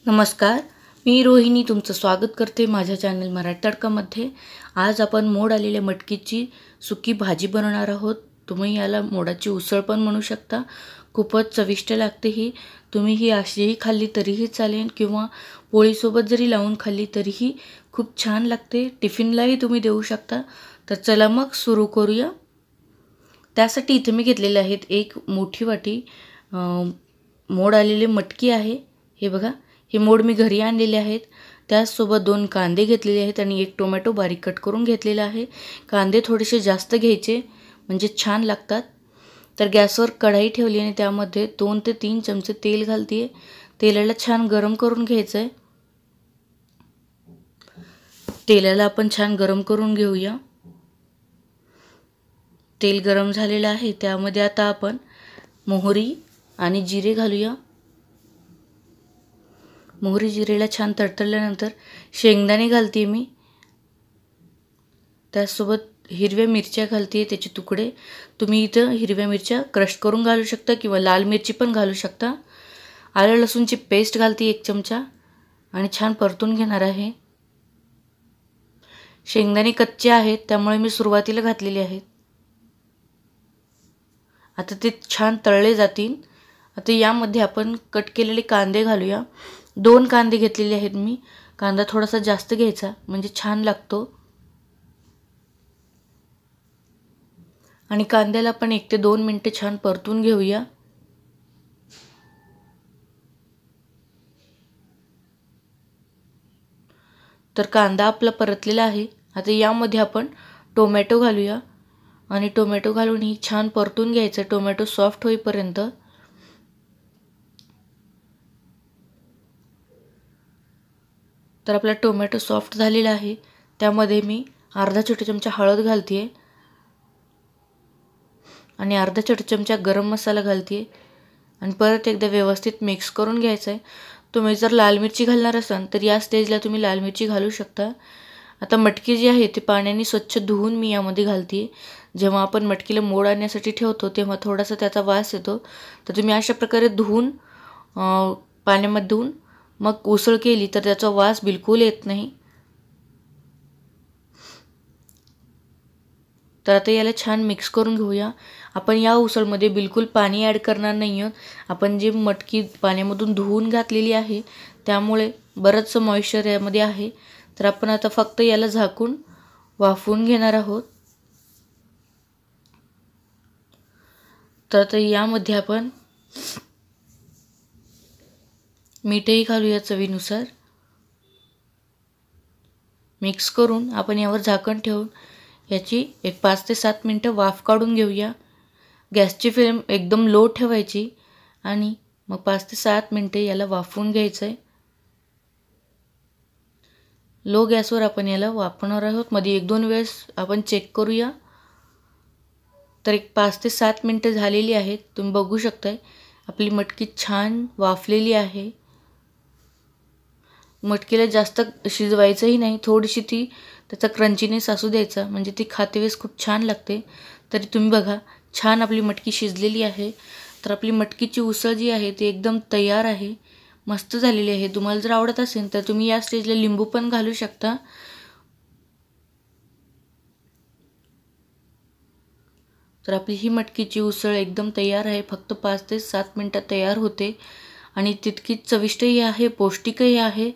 नमस्कार, मी रोहिणी तुमचं स्वागत करते माझ्या चॅनल मराठी तडकामध्ये। आज आपण मोड आलेल्या मटकीची सुकी भाजी बनवणार आहोत। तुम्ही याला मोडाची उसळ पण म्हणू शकता। खूपच चविष्ट लागते ही। तुम्ही ही अशीही खाल्ली तरीही चालेल किंवा पोळीसोबत जरी लावून खाल्ली तरीही खूप छान लागते। टिफिनलाही तुम्ही देऊ शकता। तर चला मग सुरू करूया। त्यासाठी इथे मी घेतलेले आहेत एक मोठी वाटी मोड आलेले मटकी आहे। हे बघा, हे मोड मी घरी आणलेले आहेत। त्यासोबत 2 कांदे घेतलेले आहेत आणि 1 टोमॅटो बारीक कट करून घेतलेला आहे। कांदे थोडेसे जास्त घ्यायचे म्हणजे छान लागतात। तर गॅसवर कढई ठेवली आणि त्यामध्ये 2 ते 3 चमचे तेल घालते। तेलाला छान गरम करून घ्यायचं आहे। तेलाला आपण छान गरम करून घेऊया। तेल गरम झालेलं आहे। त्यामध्ये आता आपण मोहरी आणि जिरे घालूया। मोहरी जिरेला छान तडतडल्यानंतर शेंगदाणे घालते मी। त्यासोबत हिरव्या मिरच्या घालते, त्याचे तुकडे। तुम्ही इथं हिरव्या मिरच्या क्रश करून घालू शकता किंवा लाल मिरची पण घालू शकता। आलं लसूणची पेस्ट घालते 1 चमचा आणि छान परतून घेणार आहे। शेंगदाणे कच्चे आहेत त्यामुळे मी सुरुवातीला घातलेले आहेत। आता ते छान तळले जातील। आता यामध्ये आपण कट केलेले कांदे घालूया। 2 कांदे घेतलेले आहेत मी। कांदा थोडासा जास्त घ्यायचा म्हणजे छान लागतो। आणि कांद्याला आपण 1 ते 2 मिनिटे छान परतून घेऊया। तर कांदा आपला परतलेला आहे। आता यामध्ये आपण टोमॅटो घालूया आणि टोमॅटो घालून ही छान परतून घ्यायचं टोमॅटो सॉफ्ट होईपर्यंत। तर आपला टोमॅटो सॉफ्ट झालेला आहे। त्यामध्ये मी अर्धा छोटा चमचा हळद घालते आणि अर्धा छोटा चमचा गरम मसाला घालते आणि परत एकदा व्यवस्थित मिक्स करून घ्यायचं आहे। तुम्ही जर लाल मिरची घालणार असाल तर या स्टेजला तुम्ही लाल मिरची घालू शकता। आता मटकी जी आहे ती पाण्याने स्वच्छ धुवून मी यामध्ये घालते। जेव्हा आपण मटकीला मोड आणण्यासाठी ठेवतो तेव्हा थोडासा त्याचा वास येतो। तर तुम्ही अशा प्रकारे धुवून पाण्यामध्ये धुवून मग उसळ केली तर त्याचा वास बिलकुल येत नाही। तर आता याला छान मिक्स करून घेऊया। आपण या उसळमध्ये बिलकुल पाणी ॲड करणार नाही आहोत। आपण जी मटकी पाण्यामधून धुवून घातलेली आहे त्यामुळे बरंचसं मॉइश्चर यामध्ये आहे। तर आपण आता फक्त याला झाकून वाफवून घेणार आहोत। तर आता यामध्ये आपण मीठही घालूया चवीनुसार। मिक्स करून आपण यावर झाकण ठेवून याची एक 5 ते 7 मिनिटं वाफ काढून घेऊया। गॅसची फ्लेम एकदम लो ठेवायची आणि मग 5 ते 7 मिनिटे याला वाफवून घ्यायचं आहे। लो गॅसवर आपण याला वाफवणार आहोत। मध्ये 1-2 वेळेस आपण चेक करूया। तर एक 5 ते 7 मिनिटं झालेली आहेत। तुम्ही बघू शकताय आपली मटकी छान वाफलेली आहे। मटकीला जास्त शिजवायचंही नाही, थोडीशी ती त्याचा क्रंचीनेस असू द्यायचा म्हणजे ती खातेवेळेस खूप छान लागते। तरी तुम्ही बघा छान आपली मटकी शिजलेली आहे। तर आपली मटकीची उसळ जी आहे ती एकदम तयार आहे, मस्त झालेली आहे। तुम्हाला जर आवडत असेल तर तुम्ही या स्टेजला लिंबू पण घालू शकता। तर आपली ही मटकीची उसळ एकदम तयार आहे। फक्त 5 ते 7 मिनिटात तयार होते आणि तितकीच चविष्टही आहे, पौष्टिकही आहे।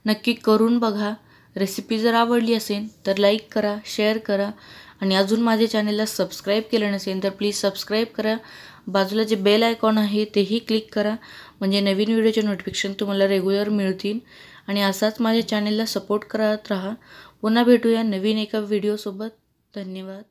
नक्की करून बघा। रेसिपी जर आवडली असेल तर लाईक करा, शेअर करा आणि अजून माझ्या चॅनलला सबस्क्राईब केलं नसेल तर प्लीज सबस्क्राईब करा। बाजूला जे बेल आयकॉन आहे तेही क्लिक करा म्हणजे नवीन व्हिडिओचे नोटिफिकेशन तुम्हाला रेग्युलर मिळतील आणि असाच माझ्या चॅनलला सपोर्ट करत राहा। पुन्हा भेटूया नवीन एका व्हिडिओसोबत। धन्यवाद।